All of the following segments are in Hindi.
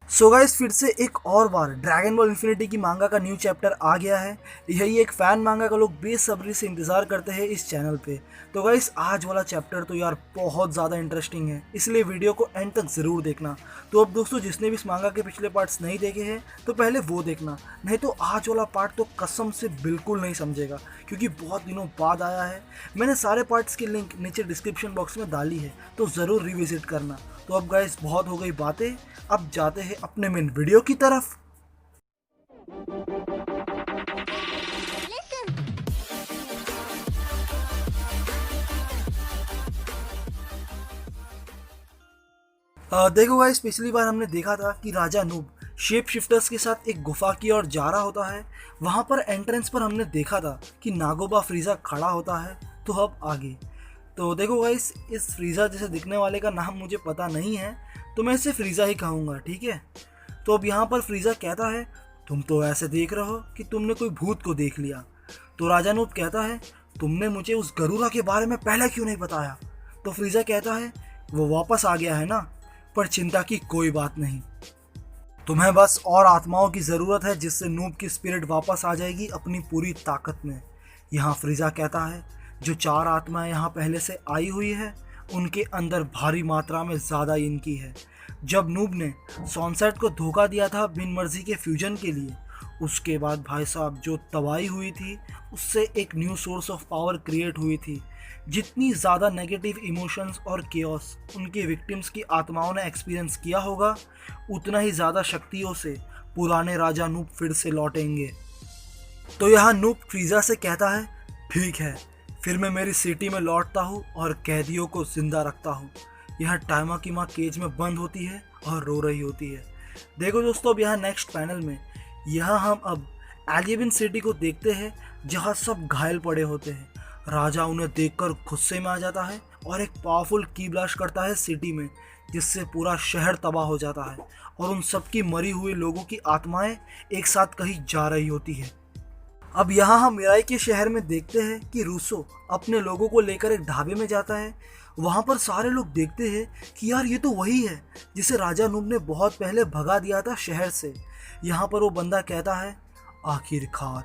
सो गाइस फिर से एक और बार ड्रैगन बॉल इन्फिनिटी की मांगा का न्यू चैप्टर आ गया है। यही एक फैन मांगा का लोग बेसब्री से इंतजार करते हैं इस चैनल पे। तो गाइस आज वाला चैप्टर तो यार बहुत ज़्यादा इंटरेस्टिंग है, इसलिए वीडियो को एंड तक ज़रूर देखना। तो अब दोस्तों जिसने भी इस मांगा के पिछले पार्ट्स नहीं देखे हैं तो पहले वो देखना, नहीं तो आज वाला पार्ट तो कसम से बिल्कुल नहीं समझेगा, क्योंकि बहुत दिनों बाद आया है। मैंने सारे पार्ट्स की लिंक नीचे डिस्क्रिप्शन बॉक्स में डाली है, तो ज़रूर रिविजिट करना। तो अब गाइस बहुत हो गई बातें, अब जाते हैं अपने मेन वीडियो की तरफ। देखो गाइस पिछली बार हमने देखा था कि राजा नूब शेप शिफ्टर्स के साथ एक गुफा की ओर जा रहा होता है। वहां पर एंट्रेंस पर हमने देखा था कि नागोबा फ्रीजा खड़ा होता है। तो अब आगे तो देखो गाइस, इस फ्रीजा जैसे दिखने वाले का नाम मुझे पता नहीं है, तो मैं इसे फ्रीजा ही कहूँगा, ठीक है। तो अब यहाँ पर फ्रीजा कहता है, तुम तो ऐसे देख रहे हो कि तुमने कोई भूत को देख लिया। तो राजा नूब कहता है, तुमने मुझे उस गरुड़ा के बारे में पहले क्यों नहीं बताया। तो फ्रीजा कहता है, वो वापस आ गया है ना, पर चिंता की कोई बात नहीं। तुम्हें बस और आत्माओं की ज़रूरत है जिससे नूब की स्पिरिट वापस आ जाएगी अपनी पूरी ताकत में। यहाँ फ्रीजा कहता है, जो 4 आत्माएं यहाँ पहले से आई हुई है उनके अंदर भारी मात्रा में ज़्यादा इनकी है। जब नूब ने सॉनसेट को धोखा दिया था बिन मर्जी के फ्यूजन के लिए, उसके बाद भाई साहब जो तबाही हुई थी उससे एक new source of power create हुई थी। जितनी ज़्यादा नेगेटिव इमोशंस और केओस उनके विक्टिम्स की आत्माओं ने एक्सपीरियंस किया होगा, उतना ही ज़्यादा शक्तियों से पुराने राजा नूब फिर से लौटेंगे। तो यहाँ नूब फ्रीजा से कहता है, ठीक है, फिर मैं मेरी सिटी में लौटता हूँ और कैदियों को जिंदा रखता हूँ। यहाँ टाइमा की माँ केज में बंद होती है और रो रही होती है। देखो दोस्तों, अब यहाँ नेक्स्ट पैनल में यहाँ हम अब एलियबिन सिटी को देखते हैं, जहाँ सब घायल पड़े होते हैं। राजा उन्हें देखकर गुस्से में आ जाता है और एक पावरफुल की ब्लास्ट करता है सिटी में, जिससे पूरा शहर तबाह हो जाता है और उन सबकी मरी हुई लोगों की आत्माएं एक साथ कहीं जा रही होती है। अब यहाँ हम मिराई के शहर में देखते हैं कि रूसो अपने लोगों को लेकर एक ढाबे में जाता है। वहाँ पर सारे लोग देखते हैं कि यार ये तो वही है जिसे राजा नूब ने बहुत पहले भगा दिया था शहर से। यहाँ पर वो बंदा कहता है, आखिरकार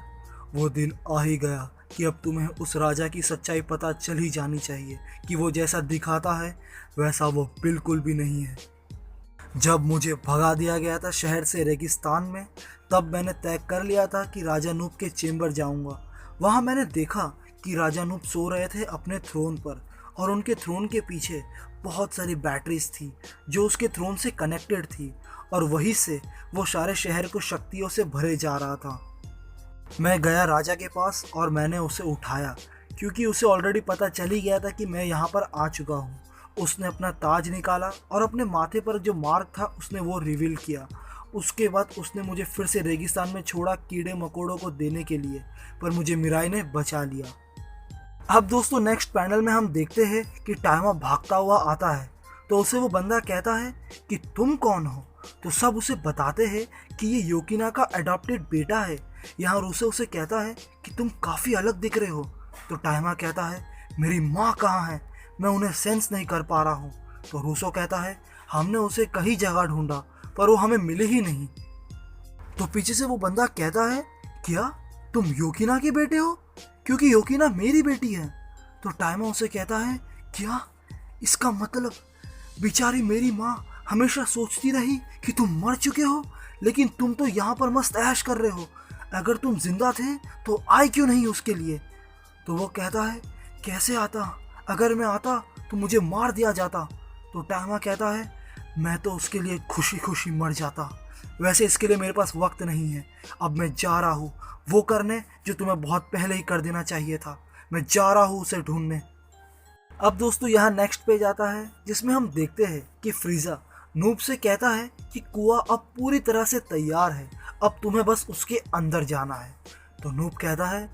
वो दिन आ ही गया कि अब तुम्हें उस राजा की सच्चाई पता चल ही जानी चाहिए कि वो जैसा दिखाता है वैसा वो बिल्कुल भी नहीं है। जब मुझे भगा दिया गया था शहर से रेगिस्तान में, तब मैंने तय कर लिया था कि राजा नूब के चेंबर जाऊंगा। वहां मैंने देखा कि राजा नूब सो रहे थे अपने थ्रोन पर, और उनके थ्रोन के पीछे बहुत सारी बैटरीज थी जो उसके थ्रोन से कनेक्टेड थी, और वहीं से वो सारे शहर को शक्तियों से भरे जा रहा था। मैं गया राजा के पास और मैंने उसे उठाया, क्योंकि उसे ऑलरेडी पता चल ही गया था कि मैं यहाँ पर आ चुका हूँ। उसने अपना ताज निकाला और अपने माथे पर जो मार्क था उसने वो रिवील किया। उसके बाद उसने मुझे फिर से रेगिस्तान में छोड़ा कीड़े मकोड़ों को देने के लिए, पर मुझे मिराई ने बचा लिया। अब दोस्तों नेक्स्ट पैनल में हम देखते हैं कि टाइमा भागता हुआ आता है। तो उसे वो बंदा कहता है कि तुम कौन हो। तो सब उसे बताते हैं कि ये योकिना का अडॉप्टेड बेटा है। यहाँ रूसो उसे कहता है कि तुम काफ़ी अलग दिख रहे हो। तो टाइमा कहता है, मेरी माँ कहाँ है, मैं उन्हें सेंस नहीं कर पा रहा हूँ। तो रूसो कहता है, हमने उसे कई जगह ढूंढा पर वो हमें मिले ही नहीं। तो पीछे से वो बंदा कहता है, क्या तुम योकिना के बेटे हो, क्योंकि योकिना मेरी बेटी है। तो टाइमा उसे कहता है, क्या इसका मतलब बेचारी मेरी माँ हमेशा सोचती रही कि तुम मर चुके हो, लेकिन तुम तो यहाँ पर मस्त ऐश कर रहे हो। अगर तुम जिंदा थे तो आए क्यों नहीं उसके लिए। तो वो कहता है, कैसे आता, अगर मैं आता तो मुझे मार दिया जाता। तो टाइमा कहता है, मैं तो उसके लिए खुशी खुशी मर जाता। वैसे इसके लिए मेरे पास वक्त नहीं है। अब मैं जा रहा हूँ वो करने जो तुम्हें बहुत पहले ही कर देना चाहिए था। मैं जा रहा हूँ उसे ढूंढने। अब दोस्तों यहाँ नेक्स्ट पेज आता है, जिसमें हम देखते हैं कि फ्रीजा नूब से कहता है कि कुआं अब पूरी तरह से तैयार है, अब तुम्हें बस उसके अंदर जाना है। तो नूब कहता है,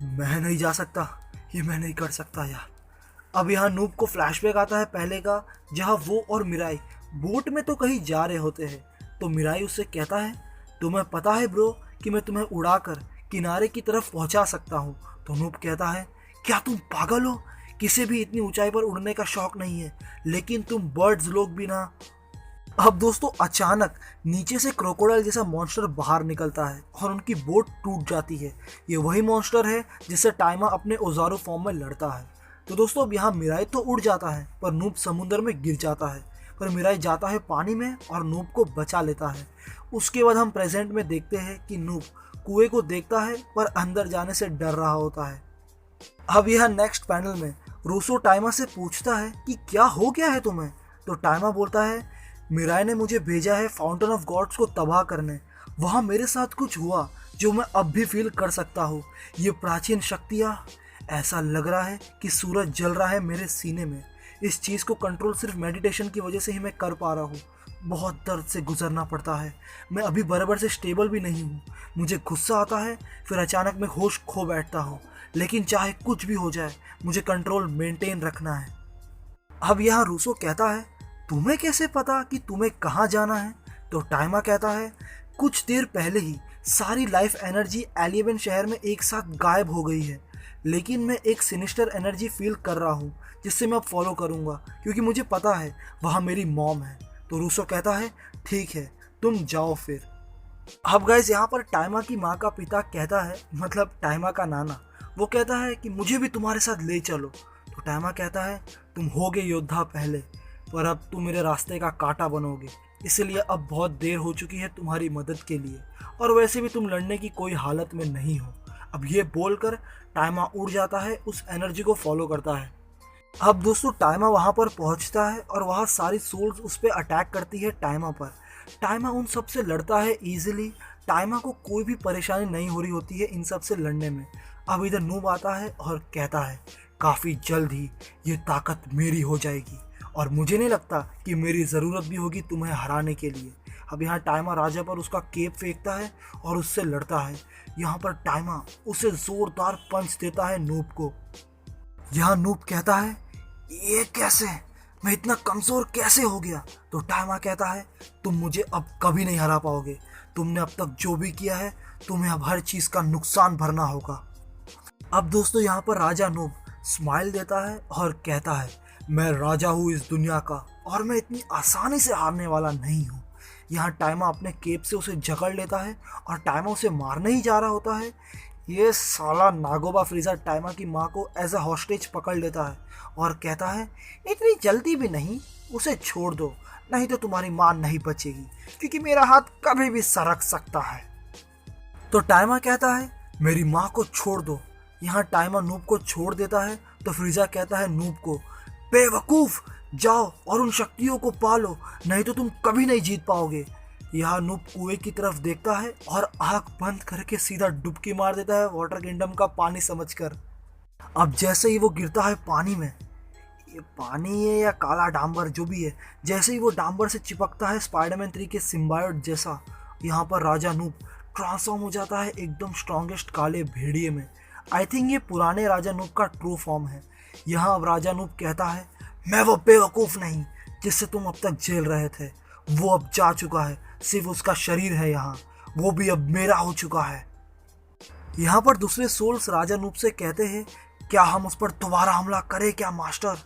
मैं नहीं जा सकता, ये मैं नहीं कर सकता यार। अब यहाँ नूब को फ्लैशबैक आता है पहले का, जहाँ वो और मिराई बोट में तो कहीं जा रहे होते हैं। तो मिराई उससे कहता है, तुम्हें पता है ब्रो कि मैं तुम्हें उड़ाकर किनारे की तरफ पहुँचा सकता हूँ। तो नूब कहता है, क्या तुम पागल हो, किसी भी इतनी ऊंचाई पर उड़ने का शौक नहीं है, लेकिन तुम बर्ड्स लोग भी ना। अब दोस्तों अचानक नीचे से क्रोकोडाइल जैसा मॉन्स्टर बाहर निकलता है और उनकी बोट टूट जाती है। ये वही मॉन्स्टर है जिससे टाइमा अपने ओजारू फॉर्म में लड़ता है। तो दोस्तों अब यहाँ मिराई तो उड़ जाता है पर नूब समुद्र में गिर जाता है, पर मिराई जाता है पानी में और नूब को बचा लेता है। उसके बाद हम प्रेजेंट में देखते हैं कि नूब कुएं को देखता है पर अंदर जाने से डर रहा होता है। अब यह नेक्स्ट पैनल में रूसो टाइमा से पूछता है कि क्या हो गया है तुम्हें। तो टाइमा बोलता है मिराई ने मुझे भेजा है फाउंटेन ऑफ गॉड्स को तबाह करने। वहाँ मेरे साथ कुछ हुआ जो मैं अब भी फील कर सकता हूँ। ये प्राचीन शक्तियाँ, ऐसा लग रहा है कि सूरज जल रहा है मेरे सीने में। इस चीज़ को कंट्रोल सिर्फ मेडिटेशन की वजह से ही मैं कर पा रहा हूँ। बहुत दर्द से गुजरना पड़ता है। मैं अभी बराबर से स्टेबल भी नहीं हूँ। मुझे गुस्सा आता है, फिर अचानक मैं होश खो बैठता हूँ। लेकिन चाहे कुछ भी हो जाए मुझे कंट्रोल मेंटेन रखना है। अब यहाँ रूसो कहता है तुम्हें कैसे पता कि तुम्हें कहाँ जाना है। तो टाइमा कहता है कुछ देर पहले ही सारी लाइफ एनर्जी एलिवेन शहर में एक साथ गायब हो गई है, लेकिन मैं एक सिनिस्टर एनर्जी फील कर रहा हूँ जिससे मैं अब फॉलो करूँगा क्योंकि मुझे पता है वहाँ मेरी मॉम है। तो रूसो कहता है ठीक है तुम जाओ फिर। अब गाइस यहाँ पर टाइमा की माँ का पिता कहता है, मतलब टाइमा का नाना, वो कहता है कि मुझे भी तुम्हारे साथ ले चलो। तो टाइमा कहता है तुम होगे योद्धा पहले, पर अब तुम मेरे रास्ते का कांटा बनोगे, इसलिए अब बहुत देर हो चुकी है तुम्हारी मदद के लिए, और वैसे भी तुम लड़ने की कोई हालत में नहीं हो। अब ये बोलकर टाइमा उड़ जाता है, उस एनर्जी को फॉलो करता है। अब दोस्तों टाइमा वहाँ पर पहुँचता है और वहाँ सारी सोल्स उस पर अटैक करती है टाइमा पर। टाइमा उन सब से लड़ता है ईजिली। टाइमा को कोई भी परेशानी नहीं हो रही होती है इन सब से लड़ने में। अब इधर नूब आता है और कहता है काफ़ी जल्द ही ये ताकत मेरी हो जाएगी और मुझे नहीं लगता कि मेरी ज़रूरत भी होगी तुम्हें हराने के लिए। अब यहाँ टाइमा राजा पर उसका केप फेंकता है और उससे लड़ता है। यहाँ पर टाइमा उसे ज़ोरदार पंच देता है नूब को। यहाँ नूब कहता है ये कैसे, मैं इतना कमज़ोर कैसे हो गया। तो टाइमा कहता है तुम मुझे अब कभी नहीं हरा पाओगे। तुमने अब तक जो भी किया है तुम्हें अब हर चीज़ का नुकसान भरना होगा। अब दोस्तों यहाँ पर राजा नूब स्माइल देता है और कहता है मैं राजा हूँ इस दुनिया का और मैं इतनी आसानी से हारने वाला नहीं हूँ। यहाँ टाइमा अपने केप से उसे जकड़ लेता है और टाइमा उसे मारने ही जा रहा होता है। ये साला नागोबा फ्रीज़ा टाइमा की माँ को एज अ हॉस्टेज पकड़ लेता है और कहता है इतनी जल्दी भी नहीं, उसे छोड़ दो, नहीं तो तुम्हारी माँ नहीं बचेगी क्योंकि मेरा हाथ कभी भी सरक सकता है। तो टाइमा कहता है मेरी माँ को छोड़ दो। यहाँ टाइमा नूब को छोड़ देता है तो फ्रीज़ा कहता है नूब को बेवकूफ़, जाओ और उन शक्तियों को पालो, नहीं तो तुम कभी नहीं जीत पाओगे। यहाँ नूब कुएं की तरफ देखता है और आँख बंद करके सीधा डुबकी मार देता है वाटर किंगडम का पानी समझकर। अब जैसे ही वो गिरता है पानी में, ये पानी है या काला डांबर जो भी है, जैसे ही वो डांबर से चिपकता है स्पाइडरमैन 3 के सिम्बायोट जैसा, यहाँ पर राजा नूब ट्रांसफॉर्म हो जाता है एकदम स्ट्रॉन्गेस्ट काले भेड़िए में। आई थिंक ये पुराने राजा नूब का ट्रू फॉर्म है। यहाँ अब राजा नूब कहता है मैं वो बेवकूफ़ नहीं जिससे तुम अब तक झेल रहे थे, वो अब जा चुका है, सिर्फ उसका शरीर है यहाँ, वो भी अब मेरा हो चुका है। यहाँ पर दूसरे सोल्स राजा नूब से कहते हैं क्या हम उस पर दोबारा हमला करें क्या मास्टर।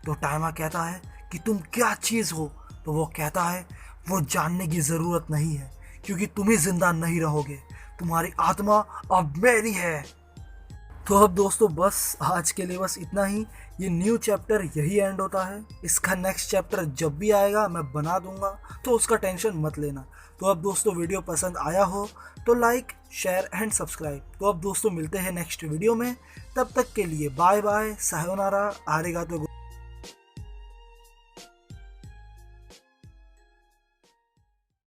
तो टाइमा कहता है कि तुम क्या चीज़ हो। तो वो कहता है वो जानने की ज़रूरत नहीं है क्योंकि तुम ही जिंदा नहीं रहोगे, तुम्हारी आत्मा अब मेरी है। तो अब दोस्तों बस आज के लिए बस इतना ही। ये न्यू चैप्टर यही एंड होता है। इसका नेक्स्ट चैप्टर जब भी आएगा मैं बना दूंगा, तो उसका टेंशन मत लेना। तो अब दोस्तों वीडियो पसंद आया हो तो लाइक शेयर एंड सब्सक्राइब। तो अब दोस्तों मिलते हैं नेक्स्ट वीडियो में, तब तक के लिए बाय बाय, सायोनारा, आरिगातो।